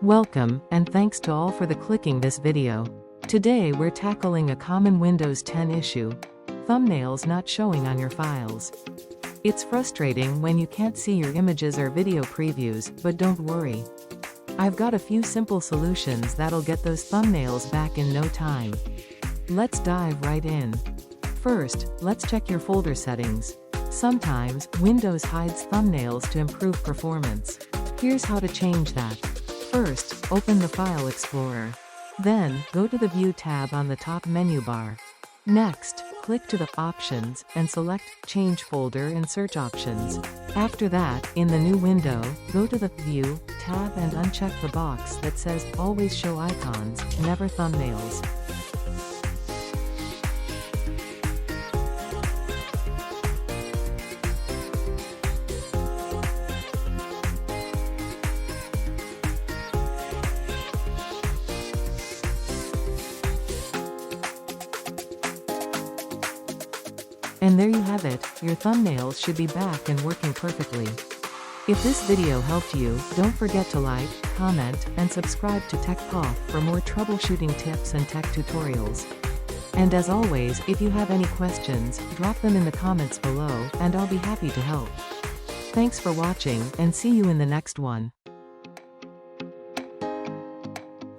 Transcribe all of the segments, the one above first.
Welcome, and thanks to all for clicking this video. Today we're tackling a common Windows 10 issue: thumbnails not showing on your files. It's frustrating when you can't see your images or video previews, but don't worry. I've got a few simple solutions that'll get those thumbnails back in no time. Let's dive right in. First, let's check your folder settings. Sometimes, Windows hides thumbnails to improve performance. Here's how to change that. First, open the File Explorer. Then, go to the View tab on the top menu bar. Next, click to the Options, and select Change Folder in Search Options. After that, in the new window, go to the View tab and uncheck the box that says Always Show Icons, Never Thumbnails. And there you have it, your thumbnails should be back and working perfectly. If this video helped you, don't forget to like, comment, and subscribe to TechPoth for more troubleshooting tips and tech tutorials. And as always, if you have any questions, drop them in the comments below, and I'll be happy to help. Thanks for watching, and see you in the next one.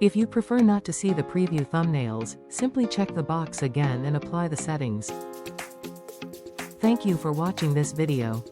If you prefer not to see the preview thumbnails, simply check the box again and apply the settings. Thank you for watching this video.